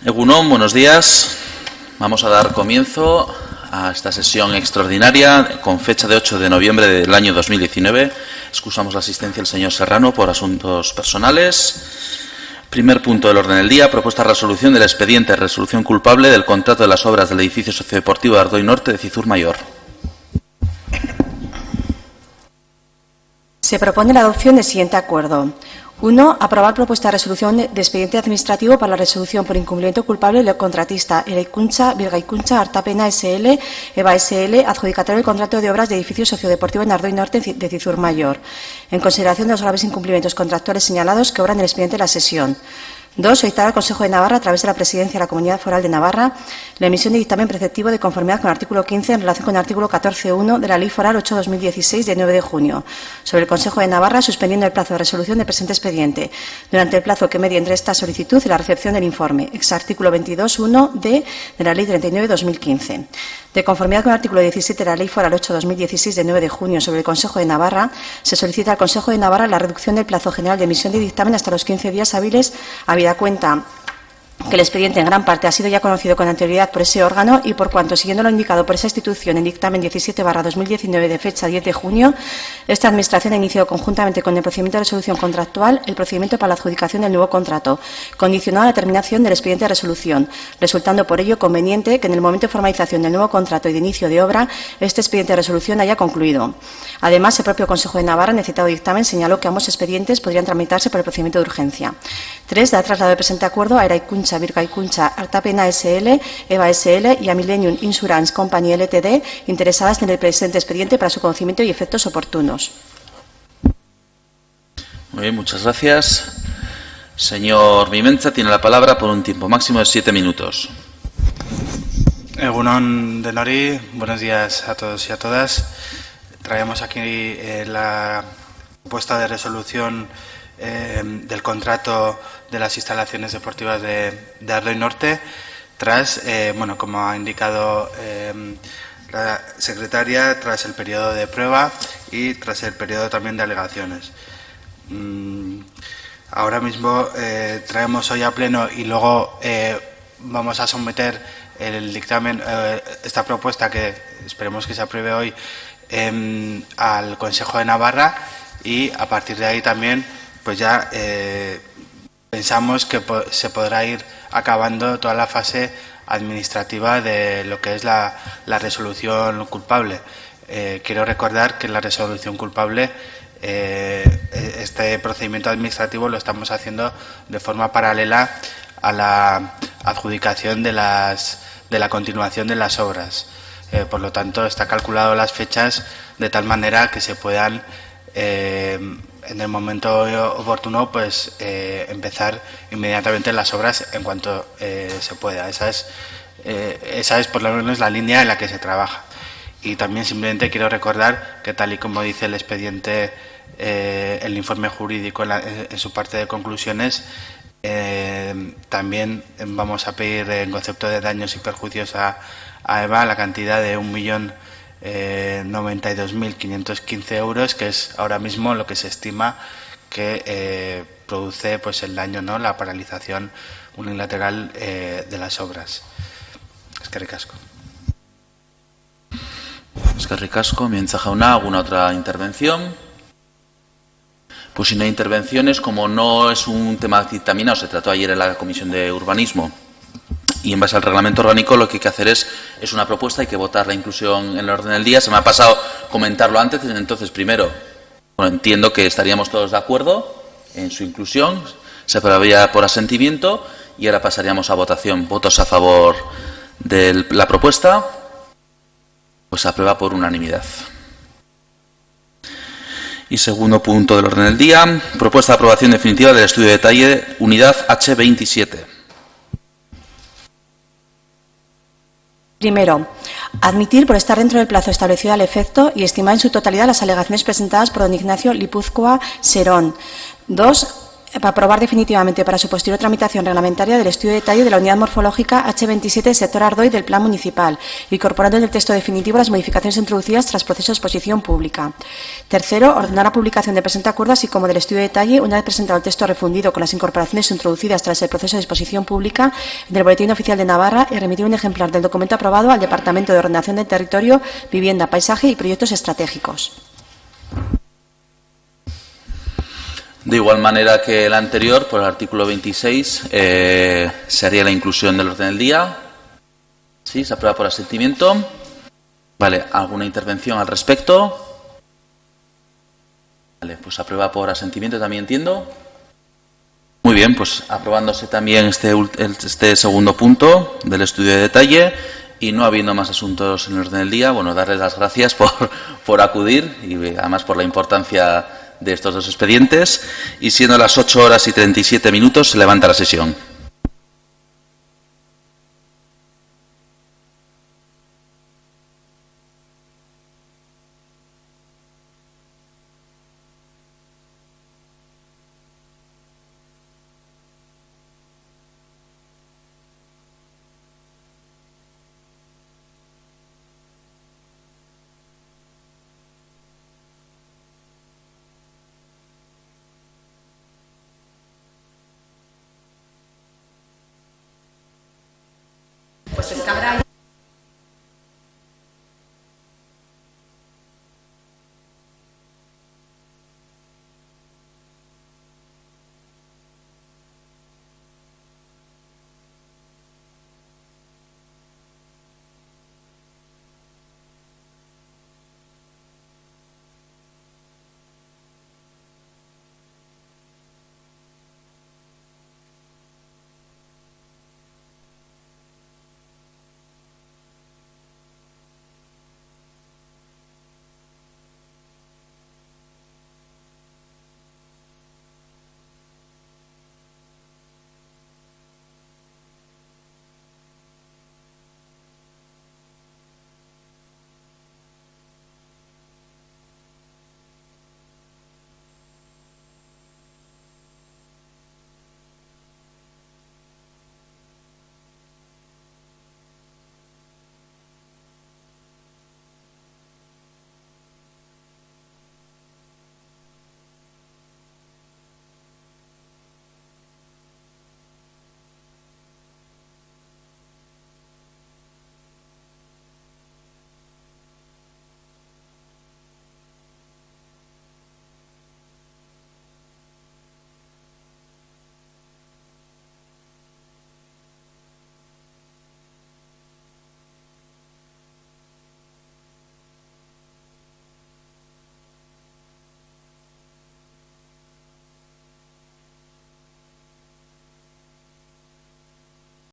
Egunon, buenos días. Vamos a dar comienzo a esta sesión extraordinaria con fecha de 8 de noviembre del año 2019. Excusamos la asistencia del señor Serrano por asuntos personales. Primer punto del orden del día, propuesta de resolución del expediente de resolución culpable del contrato de las obras del edificio sociodeportivo de Ardoy Norte de Cizur Mayor. Se propone la adopción del siguiente acuerdo. 1. Aprobar propuesta de resolución de expediente administrativo para la resolución por incumplimiento culpable del contratista Eraikuntza Birgaikuntza Artapena S.L. EVA S.L. adjudicatario del contrato de obras de edificio sociodeportivo en Ardoy Norte de Cizur Mayor, en consideración de los graves incumplimientos contractuales señalados que obran el expediente de la sesión. 2. Solicitar al Consejo de Navarra, a través de la Presidencia de la Comunidad Foral de Navarra, la emisión de dictamen preceptivo de conformidad con el artículo 15 en relación con el artículo 14.1 de la Ley Foral 8/2016 de 9 de junio sobre el Consejo de Navarra, suspendiendo el plazo de resolución del presente expediente durante el plazo que medie entre esta solicitud y la recepción del informe, ex artículo 22.1d de la Ley 39/2015. De conformidad con el artículo 17 de la Ley Foral 8/2016 de 9 de junio sobre el Consejo de Navarra, se solicita al Consejo de Navarra la reducción del plazo general de emisión de dictamen hasta los 15 días hábiles, habida cuenta que el expediente en gran parte ha sido ya conocido con anterioridad por ese órgano y por cuanto, siguiendo lo indicado por esa institución en dictamen 17/2019 de fecha 10 de junio, esta Administración ha iniciado conjuntamente con el procedimiento de resolución contractual el procedimiento para la adjudicación del nuevo contrato, condicionado a la terminación del expediente de resolución, resultando por ello conveniente que en el momento de formalización del nuevo contrato y de inicio de obra, este expediente de resolución haya concluido. Además, el propio Consejo de Navarra, en el citado dictamen, señaló que ambos expedientes podrían tramitarse por el procedimiento de urgencia. 3. Da traslado del presente acuerdo a Eraikuntza Birgaikuntza Artapena S.L., EVA S.L. y a Millennium Insurance Company Ltd., interesadas en el presente expediente para su conocimiento y efectos oportunos. Muy bien, muchas gracias. Señor Mimenza tiene la palabra por un tiempo máximo de 7 minutos. Egunon Denori, buenos días a todos y a todas. Traemos aquí la propuesta de resolución del contrato de las instalaciones deportivas de Ardoy Norte, tras, como ha indicado la secretaria, tras el periodo de prueba y tras el periodo también de alegaciones. Ahora mismo traemos hoy a pleno y luego vamos a someter el dictamen, esta propuesta que esperemos que se apruebe hoy, al Consejo de Navarra, y a partir de ahí también pues ya pensamos que se podrá ir acabando toda la fase administrativa de lo que es la resolución culpable. Quiero recordar que la resolución culpable, este procedimiento administrativo lo estamos haciendo de forma paralela a la adjudicación de la continuación de las obras. Por lo tanto, está calculado las fechas de tal manera que se puedan en el momento oportuno pues empezar inmediatamente las obras en cuanto se pueda. Esa es por lo menos la línea en la que se trabaja. Y también simplemente quiero recordar que, tal y como dice el expediente, el informe jurídico en su parte de conclusiones, también vamos a pedir, en concepto de daños y perjuicios a EVA, la cantidad de 1.092.515 euros, que es ahora mismo lo que se estima que produce pues el daño, ¿no?, la paralización unilateral de las obras. Eskerrik asko. Eskerrik asko. Mientza jauna, ¿alguna otra intervención? Pues si no hay intervenciones, como no es un tema dictaminado, se trató ayer en la Comisión de Urbanismo, y en base al reglamento orgánico lo que hay que hacer es una propuesta, hay que votar la inclusión en el orden del día. Se me ha pasado comentarlo antes, entonces primero, entiendo que estaríamos todos de acuerdo en su inclusión, se aprobaría por asentimiento y ahora pasaríamos a votación. Votos a favor de la propuesta, pues se aprueba por unanimidad. Y segundo punto del orden del día, propuesta de aprobación definitiva del estudio de detalle unidad H27. Primero, admitir por estar dentro del plazo establecido al efecto y estimar en su totalidad las alegaciones presentadas por don Ignacio Lipúzcoa Serón. 2. para aprobar definitivamente para su posterior tramitación reglamentaria del estudio de detalle de la unidad morfológica H27 sector Ardoy del Plan Municipal, incorporando en el texto definitivo las modificaciones introducidas tras proceso de exposición pública. Tercero, ordenar la publicación del presente acuerdo, así como del estudio de detalle, una vez presentado el texto refundido con las incorporaciones introducidas tras el proceso de exposición pública en el Boletín Oficial de Navarra, y remitir un ejemplar del documento aprobado al Departamento de Ordenación del Territorio, Vivienda, Paisaje y Proyectos Estratégicos. De igual manera que el anterior, por el artículo 26, se haría la inclusión del orden del día. ¿Sí? ¿Se aprueba por asentimiento? Vale, ¿alguna intervención al respecto? Vale, pues aprueba por asentimiento, también entiendo. Muy bien, pues aprobándose también este segundo punto del estudio de detalle, y no habiendo más asuntos en el orden del día, bueno, darles las gracias por acudir y además por la importancia de estos dos expedientes, y siendo las 8:37, se levanta la sesión. Pues es que habrá